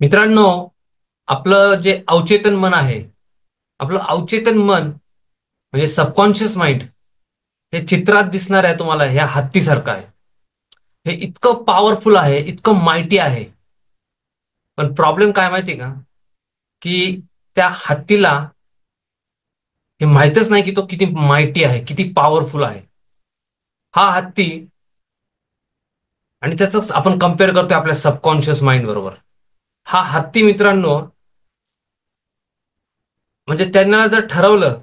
मित्रांनो, आपलं जे अवचेतन मन आहे, आपलं अवचेतन मन म्हणजे सबकॉन्शियस माइंड हे चित्रात दिसणार आहे तुम्हाला ह्या हत्तीसारखं आहे. हे इतकं पॉवरफुल आहे, इतकं माहिती आहे. पण प्रॉब्लेम काय माहिती का, की त्या हत्तीला हे माहितच नाही की तो किती माहिती आहे, किती पॉवरफुल आहे. हा हत्ती आणि त्याच आपण कम्पेअर करतोय आपल्या सबकॉन्शियस माइंड बरोबर. हा हत्ती मित्रांनो, म्हणजे त्यांना जर ठरवलं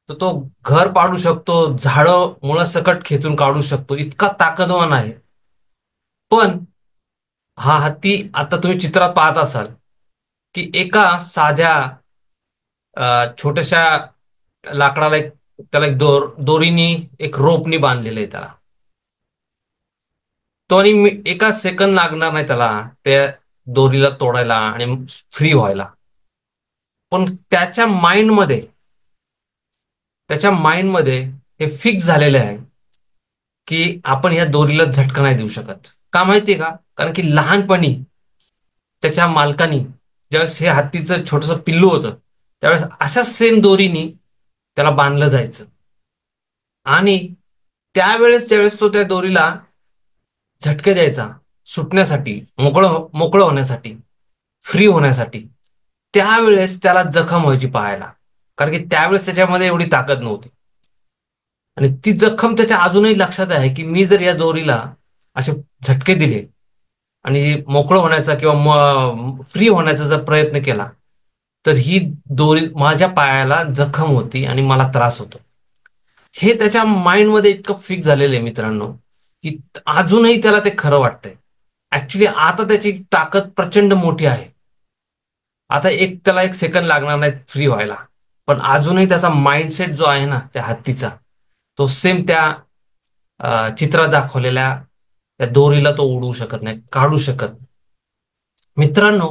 तर तो घर पाडू शकतो, झाडं मुळासकट खेचून काढू शकतो, इतका ताकदवान आहे. पण हा हत्ती आता तुम्ही चित्रात पाहत असाल की एका साध्या छोट्याशा लाकडाला त्याला एक दोरीनी एक रोपनी बांधलेलं आहे त्याला. तो आणि एका सेकंद लागणार नाही त्याला त्या दोरीला तोडायला आणि फ्री व्हायला. पण त्याच्या माइंडमध्ये हे फिक्स झालेलं आहे की आपण या दोरीला झटका नाही देऊ शकत. का माहितीये का? कारण की लहानपणी त्याच्या मालकानी ज्यावेळेस हे हत्तीचं छोटस पिल्लू होतं त्यावेळेस अशा सेम दोरीनी त्याला बांधलं जायचं. आणि त्यावेळेस ज्यावेळेस तो त्या दोरीला झटके द्यायचा सुटण्यासाठी, मोकळं होण्यासाठी, फ्री होण्यासाठी, त्यावेळेस त्याला जखम व्हायची पाहायला. कारण की त्यावेळेस त्याच्यामध्ये एवढी ताकद नव्हती. आणि ती जखम त्याच्या अजूनही लक्षात आहे की मी जर या दोरीला असे झटके दिले आणि मोकळं होण्याचा किंवा फ्री होण्याचा जर प्रयत्न केला तर ही दोरी माझ्या पायाला जखम होती आणि मला त्रास होतो. हे त्याच्या माइंडमध्ये इतकं फिक्स झालेलं आहे मित्रांनो, की अजूनही त्याला ते खरं वाटतंय. ऍक्च्युली आता त्याची ताकद प्रचंड मोठी आहे. आता त्याला एक सेकंद लागणार नाही फ्री व्हायला. पण अजूनही त्याचा माइंडसेट जो आहे ना त्या हत्तीचा, तो सेम त्या चित्रात दाखवलेल्या त्या दोरीला तो उडवू शकत नाही, काढू शकत नाही. मित्रांनो,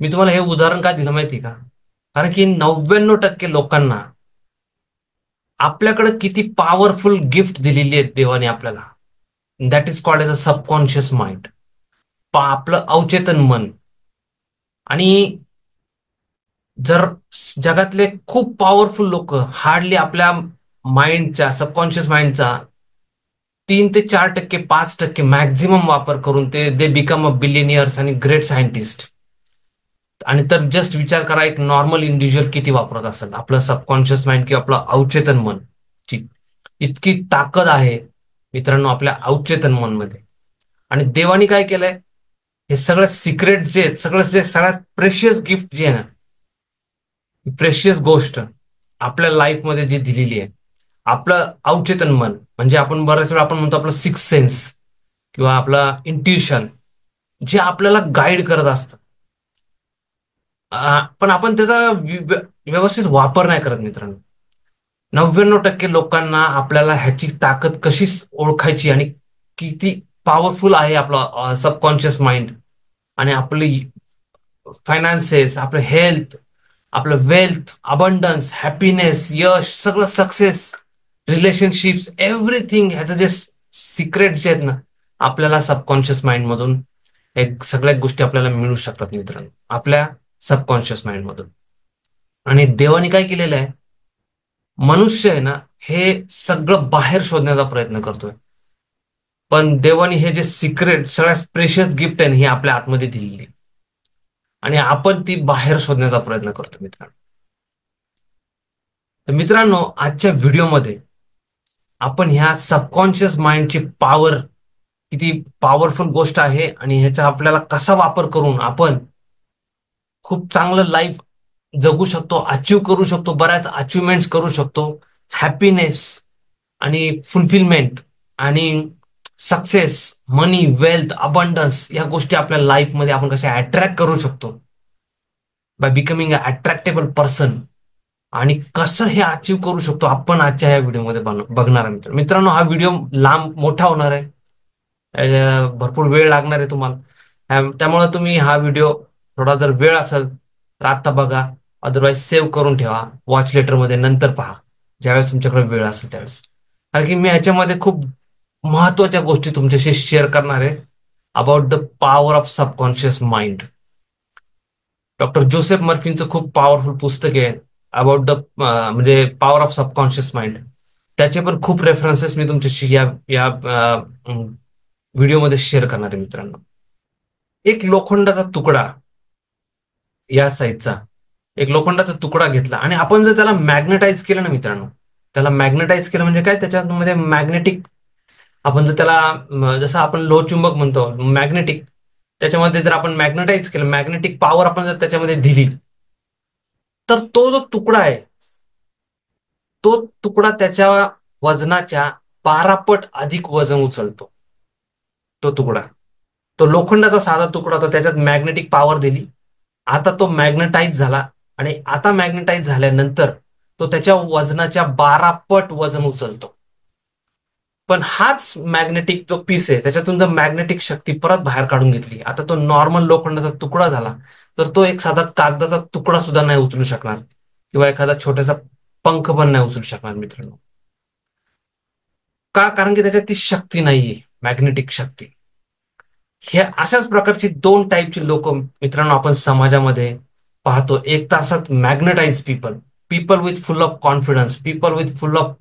मी तुम्हाला हे उदाहरण का दिलं माहिती का? कारण की 99% लोकांना आपल्याकडे किती पॉवरफुल गिफ्ट दिलेली आहेत देवाने आपल्याला. That is called as a subconscious mind, आपलं अवचेतन मन. आणि जर जगातले खूप पॉवरफुल लोक हार्डली आपल्या माइंडच्या, सबकॉन्शियस माइंडचा 3 ते 4%, 5% मॅक्झिमम वापर करून ते दे बिकम अ बिलियनियर्स आणि ग्रेट सायंटिस्ट. आणि तर जस्ट विचार करा, एक नॉर्मल इंडिव्हिज्युअल किती वापरत असेल आपलं सबकॉन्शियस माइंड किंवा आपलं अवचेतन मन. ची इतकी ताकद आहे मित्रांनो आपल्या अवचेतन मन मध्ये. आणि देवानी काय केलंय, हे सगळं सिक्रेट जे आहेत, सगळ्यात प्रेशियस गिफ्ट जे आहे ना, प्रेशियस गोष्ट आपल्या लाईफमध्ये जी दिलेली आहे, आपलं अवचेतन मन. म्हणजे आपण बऱ्याच वेळा आपण म्हणतो आपलं सिक्स सेन्स किंवा आपलं इंट्युशन, जे आपल्याला गाईड करत असतं. पण आपण त्याचा व्यवस्थित वापर नाही करत मित्रांनो. 99% लोकांना आपल्याला ह्याची ताकद कशी ओळखायची आणि किती पॉवरफुल आहे आपलं सबकॉन्शियस माइंड आणि आपली फायनान्सेस, आपलं हेल्थ, आपलं वेल्थ, अबंडन्स, हॅपीनेस, यश, सगळं सक्सेस, रिलेशनशिप्स, एव्हरीथिंग, ह्याचं जे सिक्रेट जे आहेत ना, आपल्याला सबकॉन्शियस माइंड मधून हे सगळ्या गोष्टी आपल्याला मिळू शकतात मित्रांनो, आपल्या सबकॉन्शियस माइंड मधून. आणि देवाने काय केलेलं आहे, मनुष्य आहे ना, हे सगळं बाहेर शोधण्याचा प्रयत्न करतोय. पण देवाने हे जे सिक्रेट सगळ्यात प्रेशियस गिफ्ट आहे ना, हे आपल्या आतमध्ये दिलेली आहे. आणि आपण ती बाहेर शोधण्याचा प्रयत्न करतो मित्रांनो. तर मित्रांनो, आजच्या व्हिडिओमध्ये आपण ह्या सबकॉन्शियस माइंडची पॉवर, किती पॉवरफुल गोष्ट आहे आणि ह्याचा आपल्याला कसा वापर करून आपण खूप चांगलं लाईफ जगू शकतो, अचीव करू शकतो, बऱ्याच अचिव्हमेंट्स करू शकतो, हॅपीनेस आणि फुलफिलमेंट आणि सक्सेस, मनी, वेल्थ, अबंडन्स, या गोष्टी आपल्या लाईफमध्ये आपण कशा अट्रॅक्ट करू शकतो बाय बिकमिंग अ अट्रॅक्टेबल पर्सन. आणि कसं हे अचीव करू शकतो आपण आजच्या या व्हिडिओमध्ये बघणार आहे मित्रांनो. हा व्हिडिओ लांब मोठा होणार आहे, भरपूर वेळ लागणार आहे तुम्हाला. त्यामुळे तुम्ही हा व्हिडिओ थोडा जर वेळ असेल तर आता बघा, अदरवाईज सेव्ह करून ठेवा, वॉच लेटर मध्ये नंतर पहा ज्यावेळेस तुमच्याकडे वेळ असेल त्यावेळेस. कारण की मी ह्याच्यामध्ये खूप महत्वाच्या गोष्टी तुमच्याशी शेअर करणार आहे about the power of subconscious mind. Doctor Joseph मर्फींचं खूप पॉवरफुल पुस्तक आहे अबाउट द म्हणजे पॉवर ऑफ सबकॉन्शियस माइंड. त्याचे पण खूप रेफरन्सेस मी तुमच्याशी या या व्हिडिओमध्ये शेअर करणार आहे मित्रांनो. एक लोखंडाचा तुकडा या साईजचा, एक लोखंडाचा तुकडा घेतला आणि आपण जर त्याला मॅग्नेटाईज केलं ना मित्रांनो, त्याला मॅग्नेटाईज केलं म्हणजे काय, त्याच्यामध्ये मॅग्नेटिक, आपण जर त्याला जसं आपण लोहचुंबक म्हणतो मॅग्नेटिक, त्याच्यामध्ये जर आपण मॅग्नेटाईज केलं, मॅग्नेटिक पॉवर आपण जर त्याच्यामध्ये दिली, तर तो जो तुकडा आहे, तो तुकडा त्याच्या वजनाच्या 12 पट अधिक वजन उचलतो. तो तुकडा, तो लोखंडाचा साधा तुकडा होता, त्याच्यात मॅग्नेटिक पॉवर दिली, आता तो मॅग्नेटाईज झाला आणि आता मॅग्नेटाईज झाल्यानंतर तो त्याच्या वजनाच्या 12 पट वजन उचलतो. पण हाच मॅग्नेटिक जो पीस आहे त्याच्यातून जर मॅग्नेटिक शक्ती परत बाहेर काढून घेतली, आता तो नॉर्मल लोखंडाचा तुकडा झाला, तर तो एक साधा कागदाचा तुकडा सुद्धा नाही उचलू शकणार किंवा एखादा छोटासा पंख पण नाही उचलू शकणार मित्रांनो. का? कारण की त्याच्यात ती शक्ती नाहीये, मॅग्नेटिक शक्ती. हे अशाच प्रकारची दोन टाईपची लोक मित्रांनो आपण समाजामध्ये पाहतो. एक तर असतात magnetise people, people with full of confidence, people with full of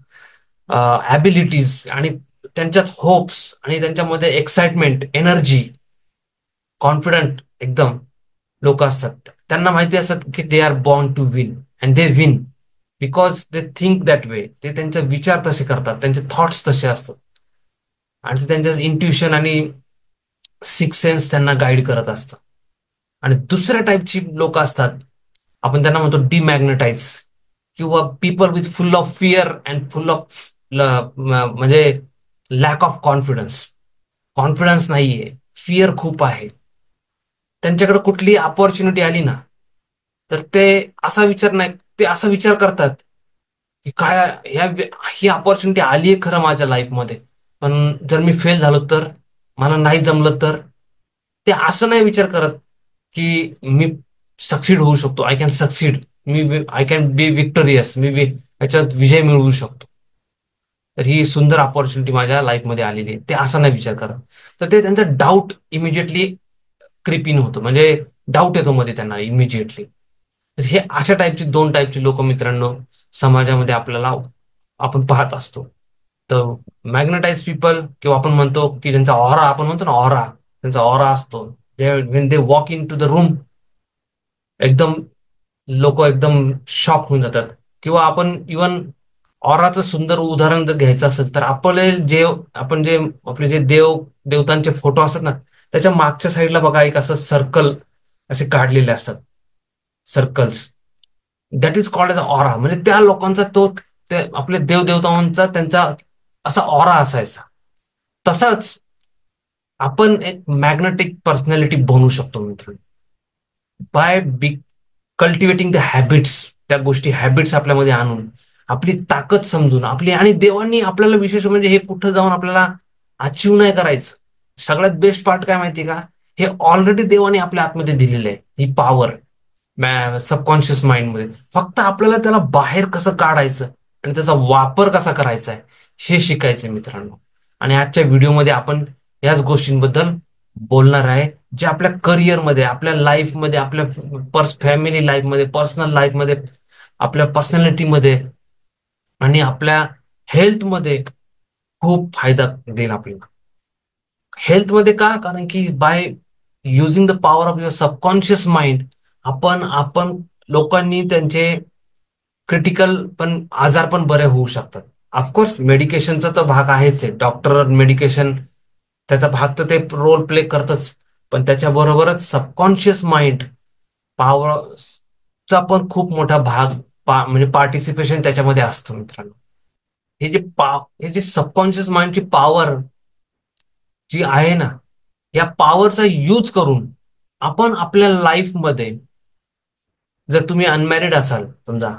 abilities, आणि त्यांच्यात होप्स आणि त्यांच्यामध्ये एक्साइटमेंट, एनर्जी, कॉन्फिडंट एकदम लोक असतात. त्यांना माहिती असतात की they are born to win and they win because they think that way. ते त्यांचे विचार तसे करतात, त्यांचे थॉट्स तसे असतात आणि ते त्यांच्या इंट्युशन आणि सिक्स सेन्स त्यांना गाईड करत असतं. आणि दुसऱ्या टाईपची लोक असतात, आपण त्यांना म्हणतो डिमॅग्नेटाइज, किंवा people with full of fear and full of म्हणजे लॅक ऑफ कॉन्फिडन्स. कॉन्फिडन्स नाहीये, फिअर खूप आहे. त्यांच्याकडे कुठली अपॉर्च्युनिटी आली ना, तर ते असा विचार नाही, ते असा विचार करतात की काय ही अपॉर्च्युनिटी आली आहे खरं माझ्या लाईफमध्ये, पण जर मी फेल झालो तर, मला नाही जमलं तर. ते असं नाही विचार करत की मी सक्सीड होऊ शकतो, I can succeed, I can be victorious, याच्यात विजय मिळवू शकतो, तर ही सुंदर अपॉर्च्युनिटी माझ्या लाईफमध्ये आलेली आहे. ते असा नाही विचार करत, तर ते त्यांचा डाऊट इमिजिएटली क्रिपिन होतो, म्हणजे डाऊट येतो मध्ये त्यांना इमिजिएटली. तर हे अशा टाईपची दोन टाईपची लोक मित्रांनो समाजामध्ये आपल्याला आपण पाहत असतो. तर मॅग्नेटाइज पीपल, किंवा आपण म्हणतो की ज्यांचा ऑरा, आपण म्हणतो ना ऑरा, त्यांचा ऑरा असतो, when they walk into the room, एकदम लोक एकदम शॉक होऊन जातात. किंवा आपण इवन ऑराचं सुंदर उदाहरण जर घ्यायचं असेल तर आपण जे आपले जे देवतांचे फोटो असतात ना, त्याच्या मागच्या साईडला बघा एक असं सर्कल असे काढलेले असतात, circles, that is called as aura. म्हणजे त्या लोकांचा तो, आपले देवदेवतांचा त्यांचा असा ऑरा असायचा. तसाच आपण एक मॅग्नेटिक पर्सनॅलिटी बनवू शकतो मित्र, बाय कल्टिवेटिंग द हॅबिट्स. त्या गोष्टी हॅबिट्स आपल्यामध्ये आणून, आपली ताकद समजून, आपली, आणि देवांनी आपल्याला विशेष म्हणजे हे कुठं जाऊन आपल्याला अचीव नाही करायचं. सगळ्यात बेस्ट पार्ट काय माहिती का, हे ऑलरेडी देवाने आपल्या आतमध्ये दिलेलं आहे, ही पॉवर सबकॉन्शियस माइंड मध्ये. फक्त आपल्याला त्याला बाहेर कसं काढायचं आणि त्याचा वापर कसा करायचा आहे हे शिकायचं मित्रांनो. आणि आजच्या व्हिडिओमध्ये आपण याच गोष्टींबद्दल बोलणार आहे, जे आपल्या करिअरमध्ये, आपल्या लाईफमध्ये, आपल्या फॅमिली लाईफमध्ये, पर्सनल लाईफमध्ये, आपल्या पर्सनॅलिटीमध्ये आणि आपल्या हेल्थमध्ये खूप फायदा देईल आपल्याला. हेल्थमध्ये का? कारण की bye using the power of your subconscious mind, आपण लोकांनी त्यांचे क्रिटिकल पण आजार पण बरे होऊ शकतात. ऑफकोर्स मेडिकेशनचा तर भाग आहेच आहे, डॉक्टर मेडिकेशन त्याचा भाग तर ते रोल प्ले करतच, पण त्याच्याबरोबरच सबकॉन्शियस माइंड पॉवरचा पण खूप मोठा भाग, म्हणजे पार्टिसिपेशन त्याच्यामध्ये असतं मित्रांनो. हे जे सबकॉन्शियस माइंडची पॉवर जी आहे ना, या पॉवरचा यूज करून आपण आपल्या लाईफमध्ये, जर तुम्ही अनमॅरिड असाल समजा,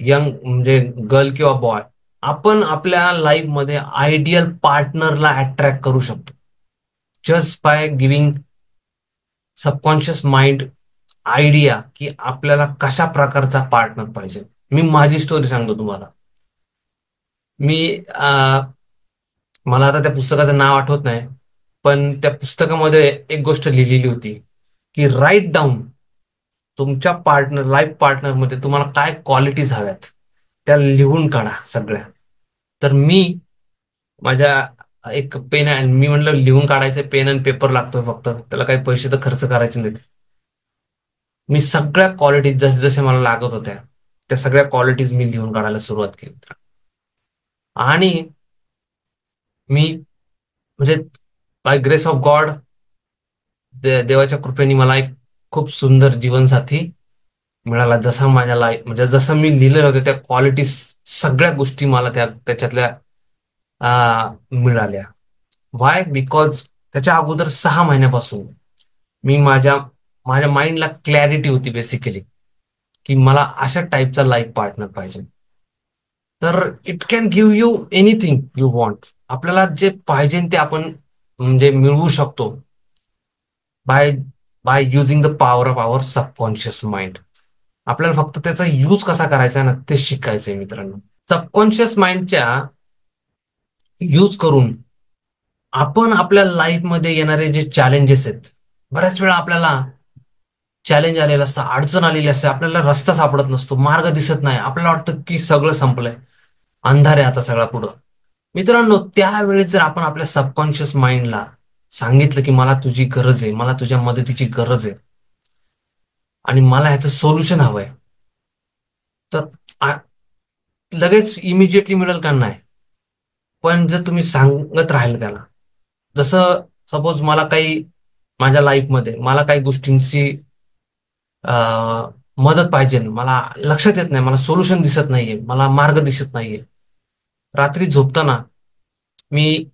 यंग म्हणजे गर्ल किंवा बॉय, आपण आपल्या लाईफमध्ये आयडियल पार्टनरला अट्रॅक्ट करू शकतो just by giving subconscious mind idea की आपल्याला कशा प्रकारचा पार्टनर पाहिजे. मी माझी स्टोरी सांगतो तुम्हाला. मी मला आता त्या पुस्तकाचं नाव आठवत नाही, पण त्या पुस्तकामध्ये एक गोष्ट लिहिलेली होती की राईट डाऊन तुमच्या लाईफ पार्टनरमध्ये तुम्हाला काय क्वालिटीज हव्यात त्या लिहून काढा सगळ्या. तर मी माझ्या एक पेन आहे, मी म्हणलं लिहून काढायचं, पेन आणि पेपर लागतोय फक्त, त्याला काही पैसे तर खर्च करायचे नाहीत. मी सगळ्या क्वालिटीज जसे जसे मला लागत होत्या त्या सगळ्या क्वालिटीज मी लिहून काढायला सुरुवात केली. आणि मी म्हणजे बाय ग्रेस ऑफ गॉड, देवाच्या कृपेने मला एक खूप सुंदर जीवनसाथी मिळाला. जसा माझ्या लाईफ म्हणजे जसं मी लिहिलेलं होतं त्या क्वालिटी सगळ्या गोष्टी मला त्याच्यातल्या मिळाल्या. वाय? बिकॉज त्याच्या अगोदर 6 महिन्यापासून मी माझ्या माइंडला क्लॅरिटी होती बेसिकली, की मला अशा टाईपचा लाईफ पार्टनर पाहिजे. तर it can give you anything you want. आपल्याला जे पाहिजे ते आपण म्हणजे मिळवू शकतो by by using the power of our subconscious mind. आपल्याला फक्त त्याचा यूज कसा करायचा आहे ना ते शिकायचंय मित्रांनो. सबकॉन्शियस माइंडच्या यूज करून आपण आपल्या लाईफमध्ये येणारे जे चॅलेंजेस आहेत, बऱ्याच वेळा आपल्याला चॅलेंज आलेलं असतं, अडचण आलेली असते, आपल्याला रस्ता सापडत नसतो, मार्ग दिसत नाही, आपल्याला वाटतं की सगळं संपलंय, अंधार आहे आता सगळा पुढं. मित्रांनो, त्यावेळेस जर आपण आपल्या सबकॉन्शियस माइंडला सांगितलं की मला तुझी गरज आहे, मला तुझ्या मदतीची गरज आहे आणि मला ह्याचं सोल्युशन हवंय, तर लगेच इमिजिएटली मिळेल का? नाही. पण जर तुम्ही सांगत राहिलं त्याला, जसं सपोज माझ्या लाईफमध्ये मला काही गोष्टींची मदत पाहिजे, मला लक्षात येत नाही, मला सोल्युशन दिसत नाहीये, मला मार्ग दिसत नाहीये. रात्री झोपताना मी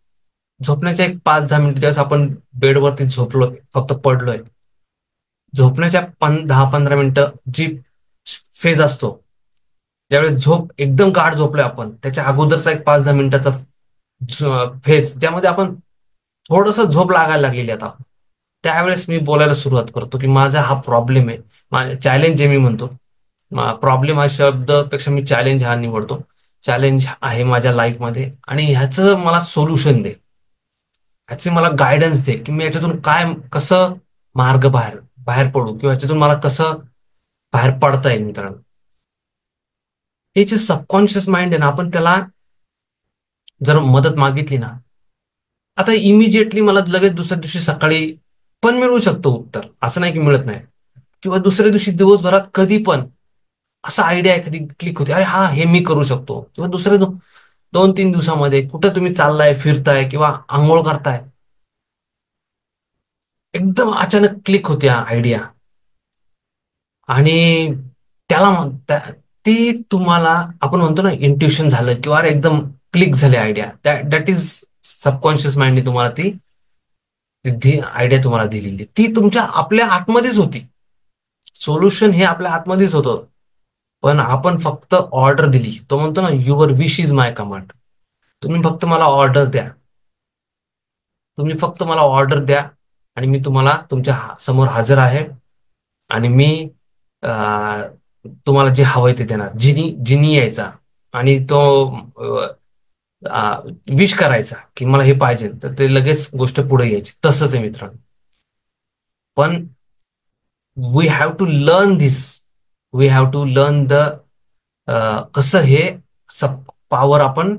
झोपण्याच्या एक 5-10 मिनिट ज्यावेळेस आपण बेडवरती झोपलोय, फक्त पडलोय, झोपण्याच्या 10-15 मिनिटं जी फेज असतो, ज्यावेळेस झोप एकदम गाढ झोपलोय आपण, त्याच्या अगोदरचा एक 5-10 मिनिटाचा फेज ज्यामध्ये आपण थोडस झोप लागायला लागलेली आता, त्यावेळेस मी बोलायला सुरुवात करतो की माझा हा प्रॉब्लेम आहे, माझा चॅलेंज आहे. मी म्हणतो प्रॉब्लेम हा शब्दापेक्षा मी चॅलेंज हा निवडतो. चॅलेंज आहे माझ्या लाईफमध्ये आणि ह्याचं मला सोल्युशन दे, ह्याचे मला गायडन्स दे की मी याच्यातून काय कसं मार्ग बाहेर बाहेर पडू किंवा याच्यातून मला कसं बाहेर पडता येईल. मित्रांनो, हे जे सबकॉन्शियस माइंड आहे ना, आपण त्याला जर मदत मागितली ना, आता इमिजिएटली मला लगेच दुसऱ्या दिवशी सकाळी पण मिळू शकतो उत्तर, असं नाही की मिळत नाही, किंवा दुसऱ्या दिवशी दिवसभरात कधी पण असा आयडिया एखादी क्लिक होते, अरे हा हे मी करू शकतो. किंवा दुसऱ्या 2-3 दिवसामध्ये कुठं तुम्ही चाललाय, फिरताय किंवा आंघोळ करताय, एकदम अचानक क्लिक होते हा आयडिया आणि ती तुम्हाला आपण म्हणतो ना इंट्युशन झालं किंवा अरे एकदम क्लिक झाले आयडिया, दॅट इज सबकॉन्शियस माइंडने तुम्हाला ती आयडिया तुम्हाला दिलेली, ती तुमच्या आपल्या आतमध्येच होती. सोल्युशन हे आपल्या आतमध्येच होतं, पण आपण फक्त ऑर्डर दिली. तो म्हणतो ना, your wish is my command. तुम्ही फक्त मला ऑर्डर द्या, तुम्ही फक्त मला ऑर्डर द्या आणि मी तुम्हाला तुमच्या समोर हजर आहे आणि मी तुम्हाला जे हवंय ते देणार. जिनी यायचा आणि तो विश करायचा की मला हे पाहिजे, तर ते लगेच गोष्ट पुढे यायची. तसंच आहे मित्रांनो. पण we have to learn this, we have to learn the कसं हे सब पॉवर आपण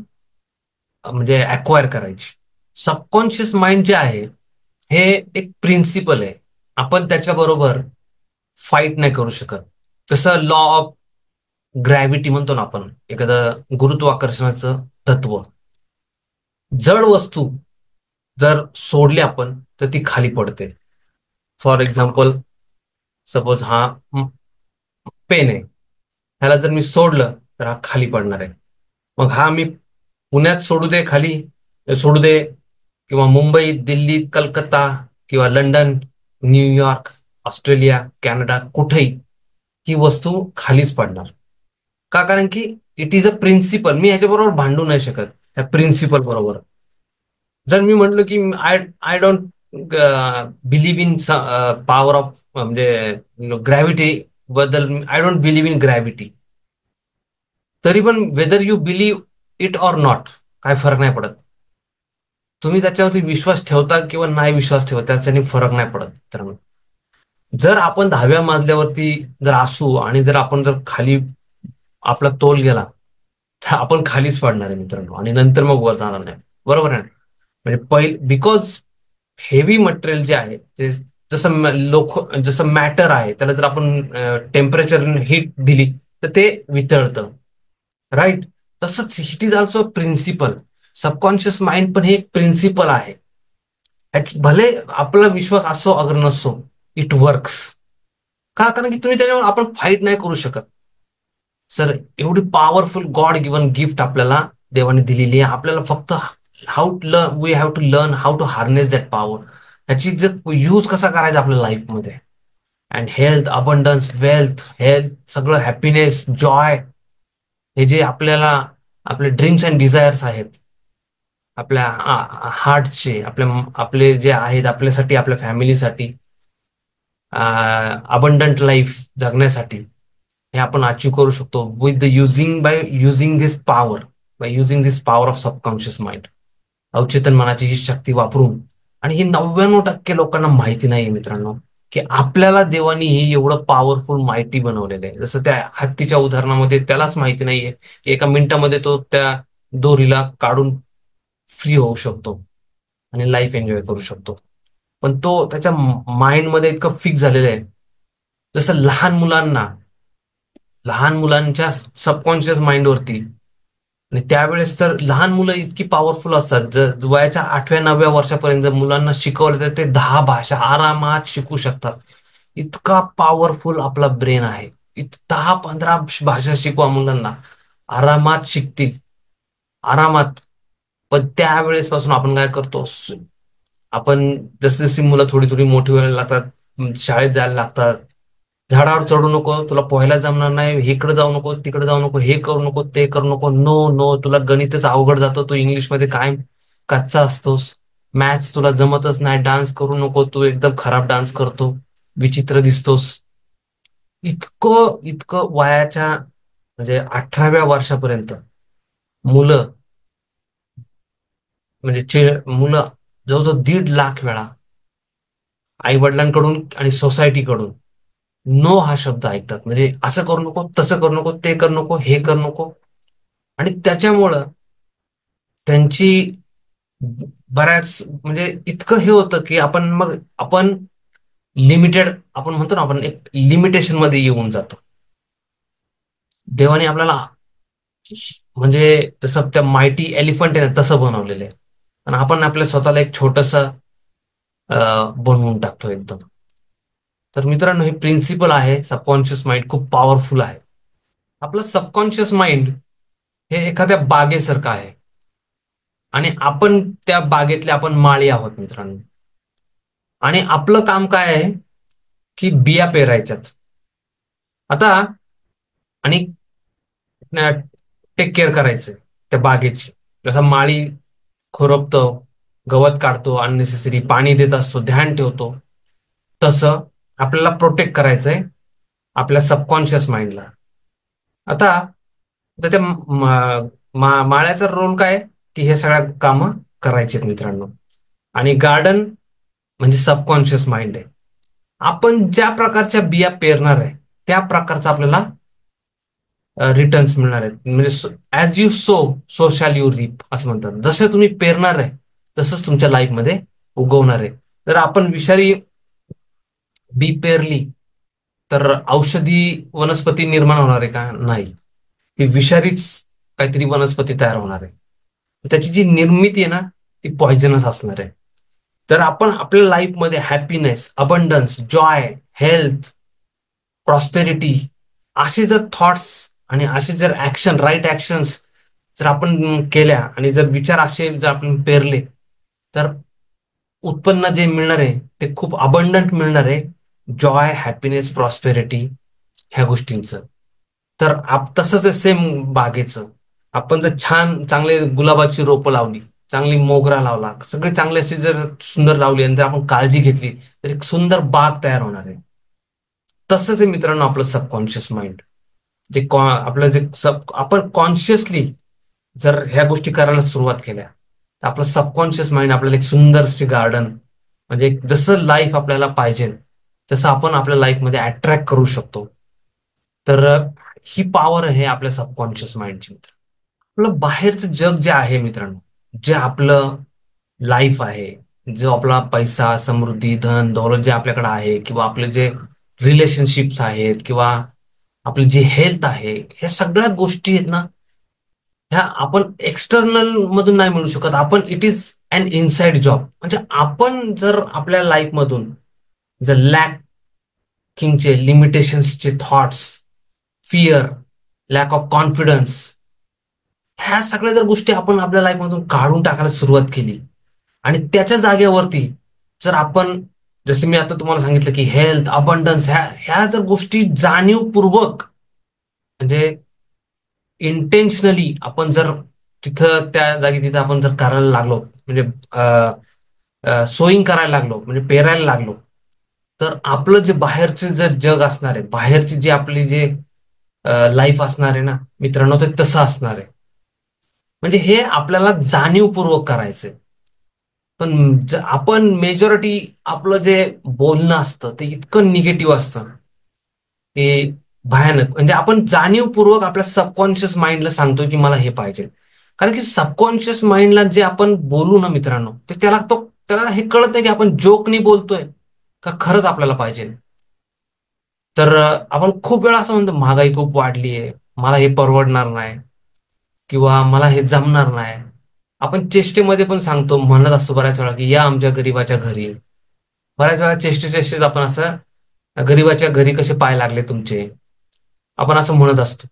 म्हणजे अक्वायर करायची. सबकॉन्शियस माइंड जे आहे हे एक प्रिन्सिपल आहे, आपण त्याच्याबरोबर फाईट नाही करू शकत. जसं लॉ ऑफ ग्रॅव्हिटी म्हणतो ना आपण, एखादं गुरुत्वाकर्षणाचं तत्व, जड वस्तू जर सोडली आपण तर ती खाली पडते. फॉर एक्झाम्पल, सपोज हा पेन आहे, ह्याला जर मी सोडलं तर हा खाली पडणार आहे. मग हा मी पुण्यात सोडू दे किंवा मुंबई, दिल्ली, कलकत्ता किंवा लंडन, न्यूयॉर्क, ऑस्ट्रेलिया, कॅनडा, कुठेही ही वस्तू खालीच पडणार. का? कारण की इट इज अ प्रिन्सिपल. मी ह्याच्याबरोबर भांडू नाही शकत त्या प्रिन्सिपल बरोबर. जर मी म्हटलं की I I don't believe in power of म्हणजे ग्रॅव्हिटी बद्दल, I don't believe in gravity, तरी पण whether you believe it or not काय फरक नाही पडत. तुम्ही त्याच्यावरती विश्वास ठेवता किंवा नाही विश्वास ठेवता त्याच्याने फरक नाही पडत. तर जर आपण 10व्या मजल्यावरती जर असू आणि जर आपण जर खाली आपला तोल गेला, तर आपण खालीच पडणार आहे मित्रांनो, आणि नंतर मग वर जाणार नाही. बरोबर आहे ना? म्हणजे बिकॉज हेवी मटेरियल जे आहे ते, जसं मॅटर आहे त्याला जर आपण टेम्परेचर हीट दिली तर ते वितळतं. राईट? तसंच it is also principle. Subconscious mind पण हे एक प्रिन्सिपल आहे. भले आपला विश्वास असो अगर नसो, इट वर्क्स. का? कारण की तुम्ही त्याच्यावर आपण फाईट नाही करू शकत. सर, एवढी पॉवरफुल गॉड गिवन गिफ्ट आपल्याला देवाने दिलेली आहे. आपल्याला फक्त we have to learn how to harness that power. ह्याची जर यूज कसा करायचा आपल्या लाईफमध्ये. And health, abundance, wealth, health, सगळं हॅपीनेस, जॉय, हे जे आपल्याला आपले ड्रीम्स अँड डिझायर्स आहेत आपल्या हार्टचे, आपले जे आहेत आपल्यासाठी, आपल्या फॅमिलीसाठी, अबंडंट लाईफ जगण्यासाठी, हे आपण अचीव करू शकतो with the by using this power, by using this power of subconscious mind. अवचेतन मनाची ही शक्ती वापरून. आणि ही 99% लोकांना माहिती नाहीये मित्रांनो, की आपल्याला देवानी ही एवढं पॉवरफुल माहिती बनवलेलं आहे. जसं त्या हत्तीच्या उदाहरणामध्ये त्यालाच माहिती नाहीये की एका मिनिटामध्ये तो त्या दोरीला काढून फ्री होऊ शकतो आणि लाईफ एन्जॉय करू शकतो. पण तो त्याच्या माइंडमध्ये इतकं फिक्स झालेलं आहे. जसं लहान मुलांच्या सबकॉन्शियस माइंडवरती. आणि त्यावेळेस तर लहान मुलं इतकी पॉवरफुल असतात, जर वयाच्या 8व्या 9व्या वर्षापर्यंत जर मुलांना शिकवलं तर ते 10 भाषा आरामात शिकू शकतात. इतका पॉवरफुल आपला ब्रेन आहे. 10-15 भाषा शिकवा मुलांना, आरामात शिकतील, आरामात. पण त्यावेळेस पासून आपण काय करतो, आपण जशी जशी मुलं थोडी थोडी मोठी व्हायला लागतात, शाळेत जायला लागतात, झाडावर चढू नको, तुला पोहायला जमणार नाही, इकडे जाऊ नको, तिकडे जाऊ नको, हे करू नको, ते करू नको, नो नो, तुला गणितच अवघड जातं, तू इंग्लिशमध्ये काय कच्चा असतोस, मॅथ्स तुला जमतच नाही, डान्स करू नको, तू एकदम खराब डान्स करतो, विचित्र दिसतोस. इतकं इतकं वयाच्या म्हणजे 18व्या वर्षापर्यंत मुलं, म्हणजे मुलं जवळजवळ 1.5 लाख वेळा आई वडिलांकडून आणि सोसायटीकडून नो हा शब्द ऐकतात. म्हणजे असं करू नको, तसं करू नको, ते करू नको, हे करू नको. आणि त्याच्यामुळं त्यांची बऱ्याच म्हणजे इतकं हे होतं की आपण लिमिटेड, आपण म्हणतो ना, आपण एक लिमिटेशन मध्ये येऊन जातो. देवाने आपल्याला म्हणजे जसं त्या माहिती एलिफंट आहे ना तसं बनवलेलं आहे. आणि आपण आपल्या स्वतःला एक छोटस बनवून टाकतो एकदम. तर मित्रांनो, हे प्रिन्सिपल आहे. सबकॉन्शियस माइंड खूप पॉवरफुल आहे. आपलं सबकॉन्शियस माइंड हे एखाद्या बागेसारखं आहे, आणि आपण त्या बागेतले आपण माळी आहोत मित्रांनो. आणि आपलं काम काय आहे की बिया पेरायच्यात आता, आणि टेक केअर करायचं त्या बागेची. जसा माळी खुरपतो, गवत काढतो, अननेसेसरी पाणी देत असतो, ध्यान ठेवतो, तसं आपल्याला प्रोटेक्ट करायचंय आपल्या सबकॉन्शियस माइंडला. आता तर त्या माळ्याचा रोल काय आहे की हे सगळ्या कामं करायची आहेत मित्रांनो. आणि गार्डन म्हणजे सबकॉन्शियस माइंड आहे. आपण ज्या प्रकारच्या बिया पेरणार आहे त्या प्रकारचा आपल्याला रिटर्न्स मिळणार आहेत. म्हणजे as you sow shall you reap असं म्हणतात. जसे तुम्ही पेरणार आहे तसंच तुमच्या लाईफमध्ये उगवणार आहे. जर आपण विषारी बी पेरली तर औषधी वनस्पती निर्माण होणार आहे का? नाही. ही विषारीच काहीतरी वनस्पती तयार होणार आहे. त्याची जी निर्मिती आहे ना ती पॉइझनस असणार आहे. तर आपण आपल्या लाईफमध्ये happiness, abundance, Joy, health, prosperity असे जर थॉट्स आणि असे जर ऍक्शन, राईट ऍक्शन्स जर आपण केल्या आणि जर विचार असे जर आपण पेरले, तर उत्पन्न जे मिळणार आहे ते खूप अबंडंट मिळणार आहे. जॉय, हॅपीनेस, प्रॉस्पेरिटी ह्या गोष्टींचं. तर तसंच आहे सेम बागेचं. आपण जर छान चांगले गुलाबाची रोपं लावली, चांगली मोगरा लावला, सगळे चांगले असे जर सुंदर लावली आणि जर आपण काळजी घेतली तर एक सुंदर बाग तयार होणार आहे. तसंच आहे मित्रांनो आपलं सबकॉन्शियस माइंड. आपलं जे आपण कॉन्शियसली जर ह्या गोष्टी करायला सुरुवात केल्या तर आपलं सबकॉन्शियस माइंड आपल्याला एक सुंदरशी गार्डन, म्हणजे जसं लाईफ आपल्याला पाहिजे तसं आपण आपल्या लाईफमध्ये अट्रॅक्ट करू शकतो. तर ही पॉवर आहे आपल्या सबकॉन्शियस माइंडची मित्र. आपलं बाहेरचं जग जे आहे मित्रांनो, जे आपलं लाईफ आहे, जो आपला पैसा, समृद्धी, धन दौलत जे आपल्याकडे आहे, किंवा आपले जे रिलेशनशिप्स आहेत, किंवा आपली जी हेल्थ आहे, ह्या सगळ्या गोष्टी आहेत ना, ह्या आपण एक्सटर्नल मधून नाही मिळू शकत. आपण it is an inside job. म्हणजे आपण जर आपल्या लाईफ मधून जर लॅकिंगचे, लिमिटेशन्सचे thoughts, fear, lack of confidence, ह्या सगळ्या जर गोष्टी आपण आपल्या लाईफ मधून काढून टाकायला सुरुवात केली, आणि त्याच्या जागेवरती जर आपण, जसं मी आता तुम्हाला सांगितलं की हेल्थ, अबंडन्स, ह्या ह्या जर गोष्टी जाणीवपूर्वक, म्हणजे इंटेन्शनली आपण जर तिथं त्या जागी तिथं आपण जर करायला लागलो, म्हणजे सोईंग करायला लागलो, म्हणजे पेरायला लागलो, तर आपलं जे बाहेरचे जे जग असणार आहे, बाहेरची जी आपली जे लाईफ असणार आहे ना मित्रांनो, ते तसं असणार आहे. म्हणजे हे आपल्याला जाणीवपूर्वक करायचंय. पण आपण मेजॉरिटी आपलं जे बोलणं असतं ते इतकं निगेटिव्ह असतं, ते भयानक. म्हणजे आपण जाणीवपूर्वक आपल्या सबकॉन्शियस माइंडला सांगतोय की मला हे पाहिजे. कारण की सबकॉन्शियस माइंडला जे आपण बोलू ना मित्रांनो, ते त्याला हे कळत नाही की आपण जोकनी बोलतोय का खरंच आपल्याला पाहिजे. तर आपण खूप वेळा असं म्हणतो, महागाई खूप वाढली आहे, मला हे परवडणार नाही, किंवा मला हे जमणार नाही. आपण चेष्टेमध्ये पण सांगतो, म्हणत असतो बऱ्याच वेळा की या आमच्या गरीबाच्या घरी. बऱ्याच वेळा चेष्टेत आपण असं, गरीबाच्या घरी कसे पाय लागले तुमचे, आपण असं म्हणत असतो.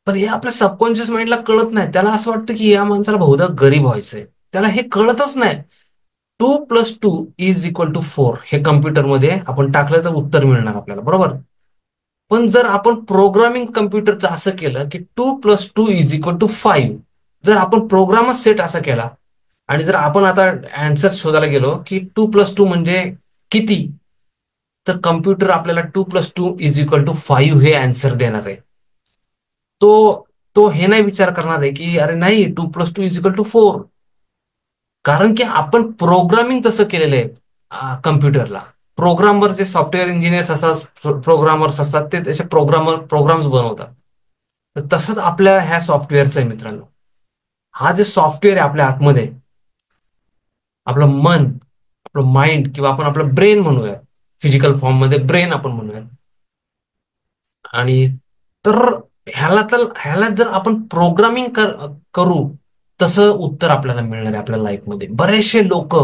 पण हे आपल्या सबकॉन्शियस माइंडला कळत नाही. त्याला असं वाटतं की या माणसाला बहुधा गरीब व्हायचंय. त्याला हे कळतच नाही. 2+2=4 हे कम्प्युटरमध्ये आपण टाकलं तर उत्तर मिळणार आपल्याला, बरोबर. पण जर आपण प्रोग्रामिंग कम्प्युटरचं असं केलं की 2+2=5, जर आपण प्रोग्रामच सेट असा केला, आणि जर आपण आता अँसर शोधायला गेलो की 2+2 म्हणजे किती, तर कम्प्युटर आपल्याला 2+2=5 हे अँसर देणार आहे. तो तो हे नाही विचार करणार आहे की अरे नाही, 2+2=4. कारण की आपण प्रोग्रामिंग तसं केलेलं आहे कम्प्युटरला. प्रोग्रामवर जे सॉफ्टवेअर इंजिनियर्स असतात, प्रोग्रामर्स असतात, ते तसे प्रोग्राम्स बनवतात. तर तसंच आपल्या ह्या सॉफ्टवेअरचं आहे मित्रांनो. हा जे सॉफ्टवेअर आहे आपल्या आतमध्ये, आपलं मन, आपलं माइंड, किंवा आपण आपलं ब्रेन म्हणूया, फिजिकल फॉर्म मध्ये ब्रेन आपण म्हणूया. आणि तर ह्याला जर आपण प्रोग्रामिंग करू, तसं उत्तर आपल्याला मिळणार आहे आपल्या लाईफमध्ये. बरेचसे लोक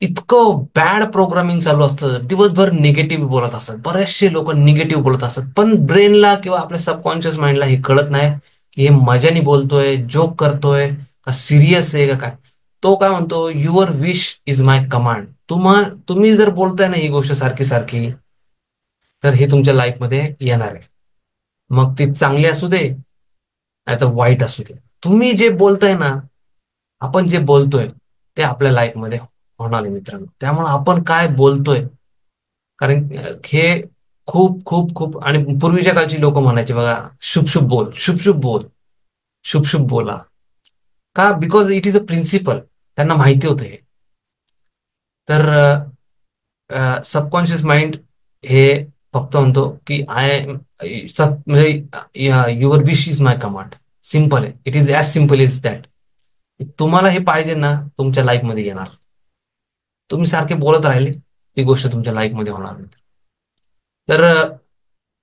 इतकं बॅड प्रोग्रामिंग चालू असतं, दिवसभर निगेटिव्ह बोलत असतात, बरेचसे लोक निगेटिव्ह बोलत असतात, पण ब्रेनला किंवा आपल्या सबकॉन्शियस माइंडला हे कळत नाही की हे मजानी बोलतोय, जोक करतोय, का सिरियस आहे का काय. तो काय म्हणतो, your wish is my command. तुम्ही जर बोलताय ना ही गोष्ट सारखी सारखी, तर हे तुमच्या लाईफमध्ये येणार आहे. मग ती चांगली असू दे, नाही तर वाईट असू दे, तुम्ही जे बोलताय ना, आपण जे बोलतोय ते आपल्या लाईफमध्ये होणार आहे मित्रांनो. त्यामुळे आपण काय बोलतोय, कारण हे खूप खूप खूप, आणि पूर्वीच्या काळची लोक म्हणायचे बघा, शुभ शुभ बोल, शुभ शुभ बोल, शुभ शुभ बोला. का? Because it is a principle. त्यांना माहिती होतं हे. तर सबकॉन्शियस माइंड हे फक्त म्हणतो की म्हणजे your wish is my command. Simple आहे. It is as simple is that. तुम्हाला हे पाहिजे ना, तुमच्या लाईफमध्ये येणार. तुम्ही सारखे बोलत राहिले, ती गोष्ट तुमच्या लाईफमध्ये होणार नाही. तर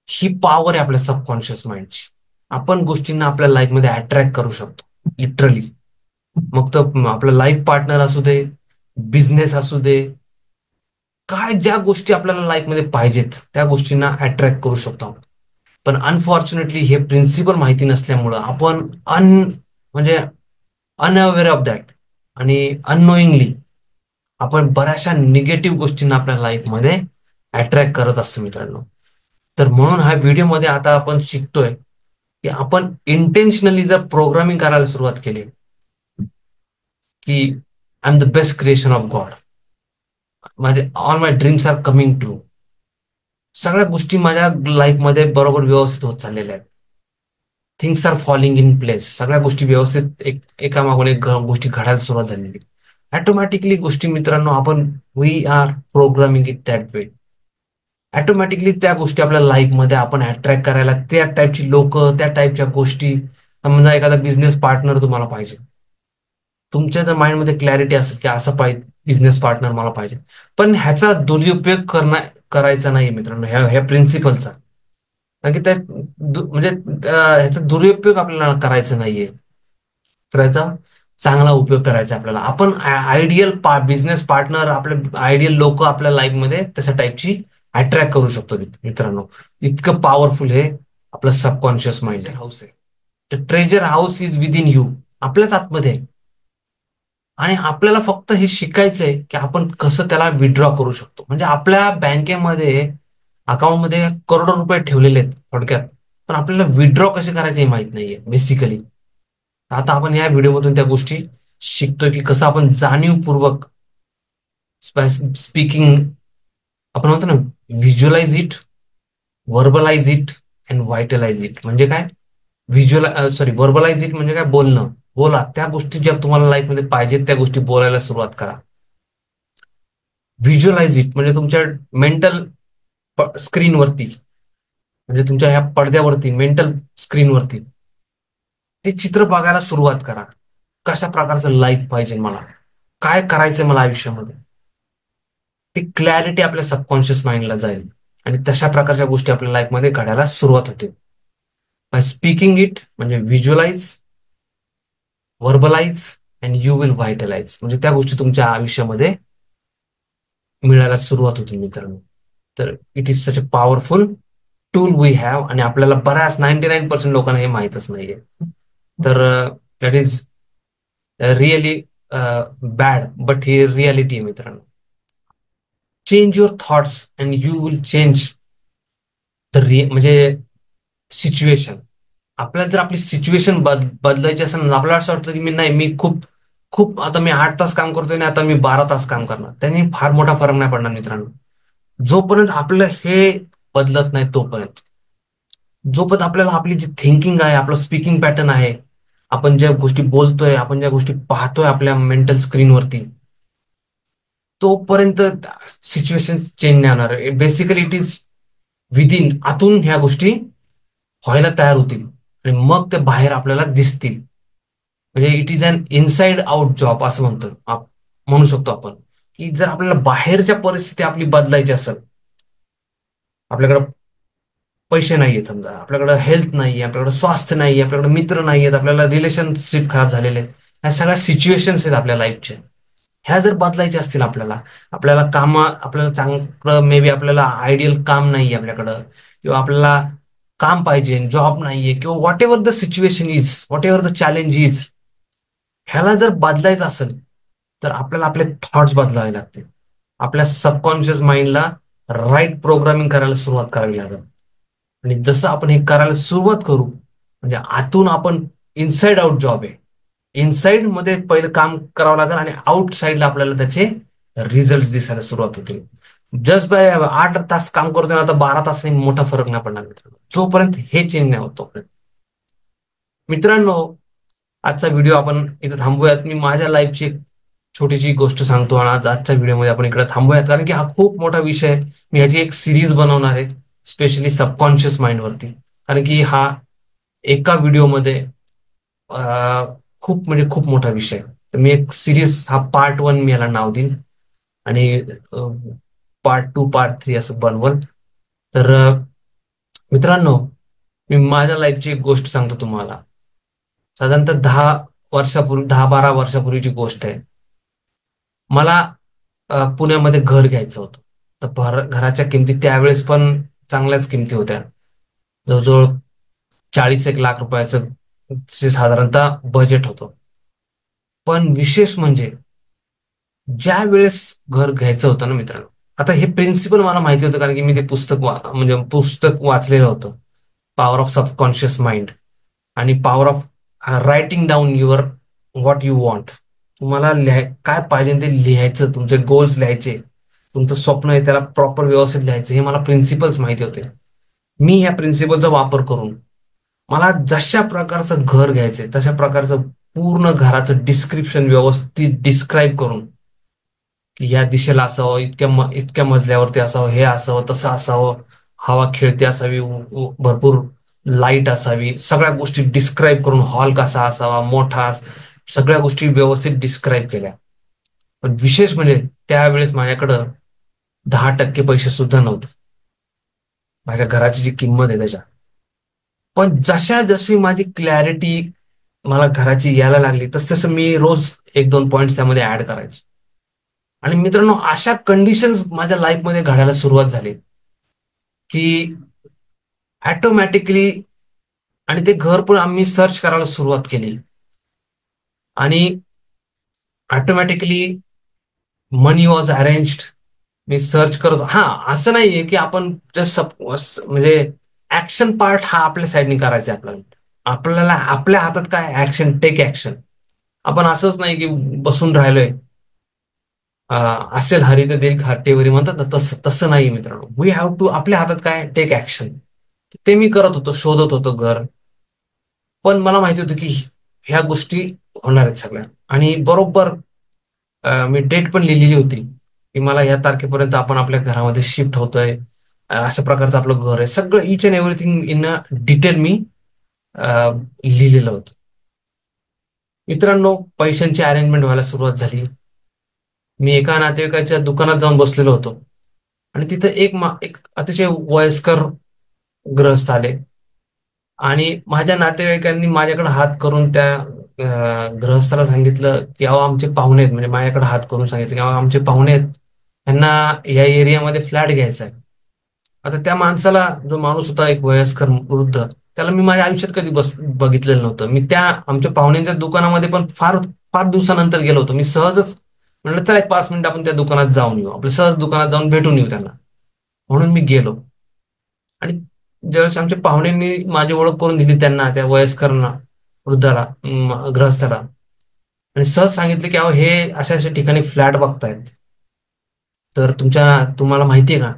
ही पॉवर आहे आपल्या सबकॉन्शियस माइंडची. आपण गोष्टींना आपल्या लाईफमध्ये अट्रॅक्ट करू शकतो लिटरली. मग तर आपलं लाईफ पार्टनर असू दे, बिझनेस असू दे, काय ज्या गोष्टी आपल्याला लाईफमध्ये पाहिजेत त्या गोष्टींना अट्रॅक्ट करू शकतो आपण. पण अनफॉर्च्युनेटली हे प्रिन्सिपल माहिती नसल्यामुळं आपण म्हणजे अनअवेअर ऑफ दॅट, आणि अननोईंगली आपण बऱ्याचशा निगेटिव्ह गोष्टींना आपल्या लाईफमध्ये अट्रॅक्ट करत असतो मित्रांनो. तर म्हणून ह्या व्हिडिओमध्ये आता आपण शिकतोय की आपण इंटेन्शनली जर प्रोग्रामिंग करायला सुरुवात केली की I am the best creation of God, माझे all my dreams are coming true, सगळ्या गोष्टी माझ्या लाईफमध्ये बरोबर व्यवस्थित होत चाललेल्या आहेत, things are falling in place, सगळ्या गोष्टी व्यवस्थित एकामागून एक गोष्टी घडायला सुरुवात झालेली ऑटोमॅटिकली गोष्टी मित्रांनो. आपण we are programming it that way. Automatically त्या गोष्टी आपल्या लाईफमध्ये आपण अट्रॅक्ट करायला, त्या टाईपची लोक, त्या टाईपच्या गोष्टी. समजा एखादा बिझनेस पार्टनर तुम्हाला पाहिजे, तुमच्या जर माइंडमध्ये क्लॅरिटी असेल की असं पाहिजे बिझनेस पार्टनर मला पाहिजे, पण ह्याचा दुरुपयोग करायचा नाही मित्रांनो, ह्या प्रिन्सिपलचा. कारण की त्या म्हणजे ह्याचा दुरुपयोग आपल्याला करायचा नाहीये, तर याचा चांगला उपयोग करायचा आपल्याला. आपण आयडियल बिझनेस पार्टनर, आपले आयडियल लोक आपल्या लाईफमध्ये तशा टाईपची अट्रॅक्ट करू शकतो मित्रांनो. इतकं पॉवरफुल हे आपलं सबकॉन्शियस माइंड हाऊस आहे. तर treasure house is within you, आपल्याच आतमध्ये आहे. आणि आपल्याला फक्त हे शिकायचंय की आपण कसं त्याला विड्रॉ करू शकतो. म्हणजे आपल्या बँकेमध्ये अकाउंटमध्ये करोडो रुपये ठेवलेले आहेत थोडक्यात, पण आपल्याला विड्रॉ कसे करायचे हे माहित नाहीये बेसिकली. आता आपण या व्हिडिओमधून त्या गोष्टी शिकतोय की कसं आपण जाणीवपूर्वक स्पीकिंग, आपण म्हणतो ना, visualise it, verbalise it and vitalise it. म्हणजे काय? वर्बलाइज इट म्हणजे काय? बोलणं. बोला त्या गोष्टी ज्या तुम्हाला लाईफमध्ये पाहिजेत त्या गोष्टी बोलायला सुरुवात करा. व्हिज्युअलाइज इट म्हणजे तुमच्या मेंटल स्क्रीनवरती, म्हणजे तुमच्या ह्या पडद्यावरती, मेंटल स्क्रीनवरती ते चित्र बघायला सुरुवात करा. कशा प्रकारचं लाईफ पाहिजे मला, काय करायचंय मला आयुष्यामध्ये, ती क्लॅरिटी आपल्या सबकॉन्शियस माइंडला जाईल आणि तशा प्रकारच्या गोष्टी आपल्या लाईफमध्ये घडायला सुरुवात होते. बाय स्पीकिंग इट म्हणजे visualise, verbalise and you will vitalise, म्हणजे त्या गोष्टी तुमच्या आयुष्यामध्ये मिळायला सुरुवात होती मित्रांनो. तर it is such a powerful tool we have, आणि आपल्याला बऱ्याच 99% लोकांना हे माहीतच नाहीये. तर that is really bad, but ही रियालिटी आहे मित्रांनो. Change your thoughts and you will change the म्हणजे सिच्युएशन. आपल्याला जर आपली सिच्युएशन बदलायची असेल ना, आपल्याला असं वाटतं की मी खूप खूप आता मी 8 तास काम करतोय आणि आता मी 12 तास काम करणार, त्यांनी फार मोठा फरक नाही पडणार मित्रांनो. जोपर्यंत आपलं हे बदलत नाही तोपर्यंत, जोपर्यंत आपल्याला आपली जी थिंकिंग आहे, आपलं स्पीकिंग पॅटर्न आहे, आपण ज्या गोष्टी बोलतोय, आपण ज्या गोष्टी पाहतोय आपल्या मेंटल स्क्रीनवरती, तोपर्यंत सिच्युएशन चेंज नाही होणार. बेसिकली इट इज विदिन, आतून ह्या गोष्टी व्हायला तयार होतील आणि मग ते बाहेर आपल्याला दिसतील. म्हणजे it is an inside out job असं म्हणू शकतो आपण. की जर आपल्याला बाहेरच्या परिस्थिती आपली बदलायची असेल, आपल्याकडे पैसे नाहीयेत, समजा आपल्याकडे हेल्थ नाहीये, आपल्याकडे स्वास्थ्य नाहीये, आपल्याकडे मित्र नाहीयेत, आपल्याला रिलेशनशिप खराब झालेले आहेत, ह्या सगळ्या सिच्युएशन्स आहेत आपल्या लाईफच्या, ह्या जर बदलायच्या असतील आपल्याला, आपल्याला आपल्याला चांगलं मे बी आपल्याला आयडियल काम नाहीये आपल्याकडं, किंवा आपल्याला काम पाहिजे, जॉब नाहीये, किंवा what ever the situation is, what ever the challenge is, ह्याला जर बदलायचं असेल तर आपल्याला आपले थॉट्स बदलावे लागतील. आपल्या सबकॉन्शियस माइंडला राईट प्रोग्रामिंग करायला सुरुवात करावी लागेल. आणि जसं आपण हे करायला सुरुवात करू, म्हणजे आतून आपण इनसाइड आउट जॉब आहे, इनसाइड मध्ये पहिलं काम करावं लागेल आणि आउट साइडला आपल्याला त्याचे रिझल्ट दिसायला सुरुवात होतील. जस्ट बाय 8 तास काम करतोय आता 12 तास मोठा फरक नाही पडणार मित्रांनो, जोपर्यंत हे चेंज नाही होत तोपर्यंत. मित्रांनो, आजचा व्हिडिओ आपण इथं थांबूयात. मी माझ्या लाईफची एक छोटीशी गोष्ट सांगतो आणि आजच्या व्हिडिओमध्ये आपण इकडे थांबूयात, कारण की हा खूप मोठा विषय आहे. मी ह्याची एक सिरीज बनवणार आहे स्पेशली सबकॉन्शियस माइंड वरती, कारण की हा एका व्हिडिओमध्ये खूप म्हणजे खूप मोठा विषय. तर मी एक सिरीज, हा पार्ट 1 मी याला नाव देईन आणि पार्ट 2 पार्ट 3 असं बनवल. तर मित्रांनो, मी माझ्या लाईफची एक गोष्ट सांगतो तुम्हाला. साधारणतः 10 वर्षापूर्वी, 10-12 वर्षापूर्वीची गोष्ट आहे. मला पुण्यामध्ये घर घ्यायचं होतं. तर घराच्या किमती त्यावेळेस पण चांगल्याच किमती होत्या, जवळजवळ 40-1 लाख रुपयाचं साधारणतः बजेट होतं. पण विशेष म्हणजे ज्या वेळेस घर घ्यायचं होतं ना मित्रांनो, आता हे प्रिन्सिपल मला माहिती होतं कारण की मी ते म्हणजे पुस्तक वाचलेलं होतं, पॉवर ऑफ सबकॉन्शियस माइंड आणि power of writing down your what you want. तुम्हाला काय पाहिजे ते लिहायचं, तुमचे गोल्स लिहायचे, तुमचं स्वप्न आहे त्याला प्रॉपर व्यवस्थित लिहायचं, हे मला प्रिन्सिपल्स माहिती होते. मी ह्या प्रिन्सिपलचा वापर करून मला जशा प्रकारचं घर घ्यायचंय तशा प्रकारचं पूर्ण घराचं डिस्क्रिप्शन व्यवस्थित डिस्क्राईब करून की या दिशेला असावं, इतक्या मजल्यावरती असावं, हे असावं, तसं असावं, हवा खेळती असावी, भरपूर लाईट असावी, सगळ्या गोष्टी डिस्क्राईब करून हॉल कसा असावा, मोठा, सगळ्या गोष्टी व्यवस्थित डिस्क्राईब केल्या. पण विशेष म्हणजे त्यावेळेस माझ्याकडं 10% पैसे सुद्धा नव्हते, माझ्या घराची जी किंमत आहे त्याच्या. पण जशा जशी माझी क्लॅरिटी मला घराची यायला लागली, तस तसं मी रोज 1-2 पॉइंट त्यामध्ये ऍड करायचे. आणि मित्रांनो, अशा कंडिशन्स माझ्या लाईफमध्ये घडायला सुरुवात झाली की ऑटोमॅटिकली, आणि ते घर पण आम्ही सर्च करायला सुरुवात केली, आणि automatically money was arranged. Me search करत, हा, असं नाहीये की आपण जस्ट म्हणजे ऍक्शन पार्ट हा आपल्या साईडने करायचा आहे. आपल्याला आपल्या हातात काय, ऍक्शन, टेक ऍक्शन. आपण असंच नाही की बसून राहिलोय, असेल हरी तर देईल खाटेवरी म्हणतात ना, तसं तसं नाही मित्रांनो. वी हॅव टू, आपल्या हातात काय, टेक ऍक्शन. ते मी करत होतो, शोधत होतो घर. पण मला माहिती होतं की ह्या गोष्टी होणार आहेत सगळ्या. आणि बरोबर मी डेट पण लिहिलेली होती की मला या तारखेपर्यंत आपण आपल्या घरामध्ये शिफ्ट होतोय, अशा प्रकारचं आपलं घर आहे, सगळं each and everything in a detail मी लिहिलेलं होतं. मित्रांनो, पैशांची अरेंजमेंट व्हायला सुरुवात झाली. मी एका नातेवाईकाच्या दुकानात जाऊन बसलेलो होतो, आणि तिथं एक अतिशय वयस्कर ग्रहस्थ आले, आणि माझ्या नातेवाईकांनी माझ्याकडे हात करून त्या गृहस्थाला सांगितलं की अहो आमचे पाहुणे आहेत, म्हणजे माझ्याकडे हात करून सांगितलं की अहो आमचे पाहुणे आहेत, त्यांना या एरियामध्ये फ्लॅट घ्यायचा आहे. आता त्या माणसाला, जो माणूस होता एक वयस्कर वृद्ध, त्याला मी माझ्या आयुष्यात कधी बघितलेलं नव्हतं. मी त्या आमच्या पाहुण्यांच्या दुकानामध्ये पण फार फार दिवसानंतर गेलो होतो. मी सहजच म्हणलं चला एक 5 मिनिट आपण त्या दुकानात जाऊन येऊ, आपल्या सहज दुकानात जाऊन भेटून येऊ त्यांना, म्हणून मी गेलो. आणि ज्यावेळेस आमच्या पाहुण्यांनी माझी ओळख करून दिली त्यांना, त्या वयस्करांना, वृद्धाला, गृहस्थाला, आणि सहज सांगितलं की अहो हे अशा अशा ठिकाणी फ्लॅट बघतायत, तर तुम्हाला माहितीये का?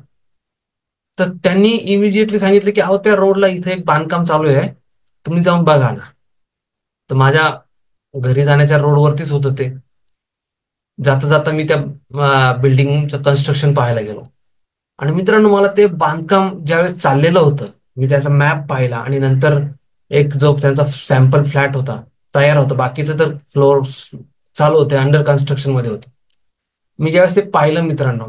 तर त्यांनी इमिजिएटली सांगितलं की अहो त्या रोडला इथे एक बांधकाम चालू आहे, तुम्ही जाऊन बघा ना. तर माझ्या घरी जाण्याच्या रोडवरतीच होतं ते. जाता जाता मी त्या बिल्डिंगचं कन्स्ट्रक्शन पाहायला गेलो. आणि मित्रांनो, मला ते बांधकाम ज्यावेळेस चाललेलं होतं, मी त्याचा मॅप पाहिला, आणि नंतर एक जो त्यांचा सॅम्पल फ्लॅट होता, तयार होता, बाकीचं तर फ्लोर चालू होते, अंडर कन्स्ट्रक्शन मध्ये होते. मी ज्यावेळेस ते पाहिलं मित्रांनो,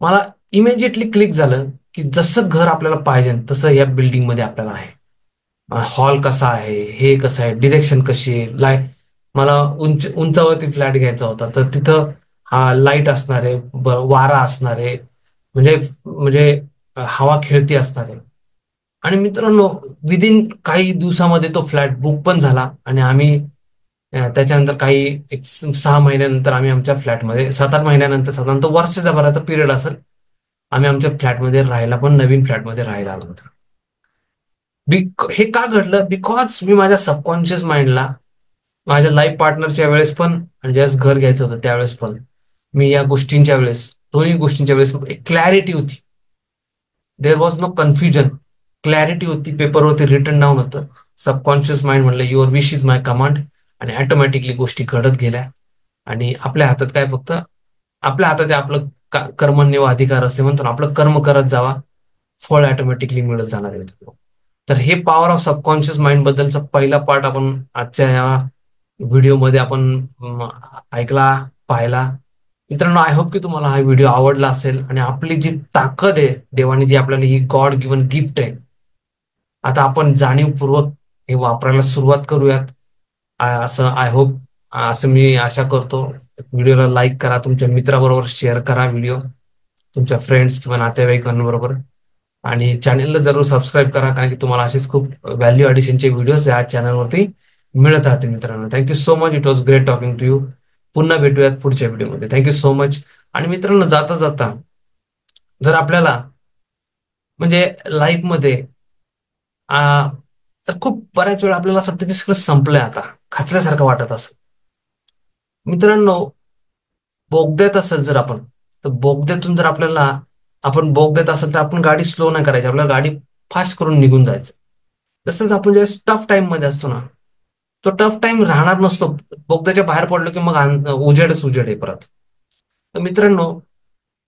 मला इमिजिएटली क्लिक झालं की जसं घर आपल्याला पाहिजे तसं या बिल्डिंग मध्ये आपल्याला आहे. हॉल कसा आहे, हे कसं आहे, डिरेक्शन कशी आहे, मला उंचावरती फ्लॅट घ्यायचा होता, तर तिथं हा लाईट असणार आहे, वारा असणार आहे, म्हणजे म्हणजे हवा खेळती असणार आहे. आणि मित्रांनो, विदिन काही दिवसामध्ये तो फ्लॅट बुक पण झाला, आणि आम्ही त्याच्यानंतर काही एक 6 महिन्यानंतर आम्ही आमच्या फ्लॅटमध्ये, 7-8 महिन्यानंतर, साधारणतः वर्षाच्या भराचा पिरियड असेल, आम्ही आमच्या फ्लॅटमध्ये राहायला, पण नवीन फ्लॅटमध्ये राहायला आलो होतो. हे का घडलं? बिकॉज मी माझ्या सबकॉन्शियस माइंडला, माझ्या लाईफ पार्टनरच्या वेळेस पण, आणि ज्यावेळेस घर घ्यायचं होतं त्यावेळेस पण, मी या गोष्टींच्या वेळेस, दोन्ही गोष्टींच्या वेळेस एक क्लॅरिटी होती. There was no confusion. Clarity होती, पेपरवरती रिटर्न डाऊन होतं. सबकॉन्शियस माइंड म्हणलं your wish is my command, आणि ऑटोमॅटिकली गोष्टी घडत गेल्या. आणि आपल्या हातात काय, फक्त आपल्या हातात आहे आपलं कर्मण्य अधिकार असे म्हणतो ना, आपलं कर्म करत जावा, फळ ऑटोमॅटिकली मिळत जाणार आहे. तर हे पॉवर ऑफ सबकॉन्शियस माइंड बद्दलचा पहिला पार्ट आपण आजच्या या व्हिडिओमध्ये आपण ऐकला, पाहिला. मित्रांनो, आय होप की तुम्हाला हा व्हिडिओ आवडला असेल, आणि आपली जी ताकद आहे, देवाने जी आपल्याला ही गॉड गिवन गिफ्ट आहे, आता आपण जाणीवपूर्वक हे वापरायला सुरुवात करूयात. असं आय होप, असं मी आशा करतो. व्हिडिओला लाईक करा, तुमच्या मित्राबरोबर शेअर करा व्हिडिओ, तुमच्या फ्रेंड्स किंवा नातेवाईकांबरोबर, आणि चॅनेलला जरूर सबस्क्राईब करा, कारण की तुम्हाला असेच खूप व्हॅल्यू ॲडिशनचे व्हिडिओज या चॅनलवरती मिळत राहतील. मित्रांनो, thank you so much. It was great talking to you. पुन्हा भेटूयात पुढच्या व्हिडिओमध्ये. Thank you so much. आणि मित्रांनो, जाता जाता जर आपल्याला म्हणजे लाईफमध्ये तर खूप बऱ्याच वेळा आपल्याला असं वाटतं की सगळं संपलंय, आता खचल्यासारखं वाटत असं. मित्रांनो, बोगद्यात असेल जर आपण, तर बोगद्यातून जर आपल्याला, आपण बोगद्यात असेल तर आपण गाडी स्लो नाही करायची, आपल्याला गाडी फास्ट करून निघून जायचं. तसंच आपण जेव्हा टफ टाइम मध्ये असतो ना, तो टफ टाइम राहणार नसतो. बोगद्याच्या बाहेर पडलो की मग उजेडच उजेड आहे परत. तर मित्रांनो,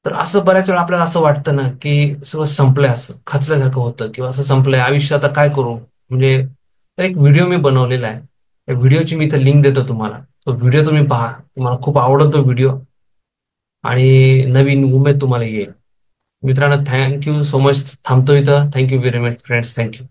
तर असं बऱ्याच वेळा आपल्याला असं वाटतं ना, की सगळं संपलंय, असं खचल्यासारखं होतं, किंवा असं संपलंय आयुष्य, आता काय करू म्हणजे. तर एक व्हिडिओ मी बनवलेला आहे. त्या व्हिडिओची मी इथं लिंक देतो तुम्हाला. तो व्हिडिओ तुम्ही पहा, तुम्हाला खूप आवडेल तो व्हिडिओ, आणि नवीन उमेद तुम्हाला येईल. मित्रांनो, थँक्यू सो मच. थांबतो इथं. Thank you very much friends. Thank you.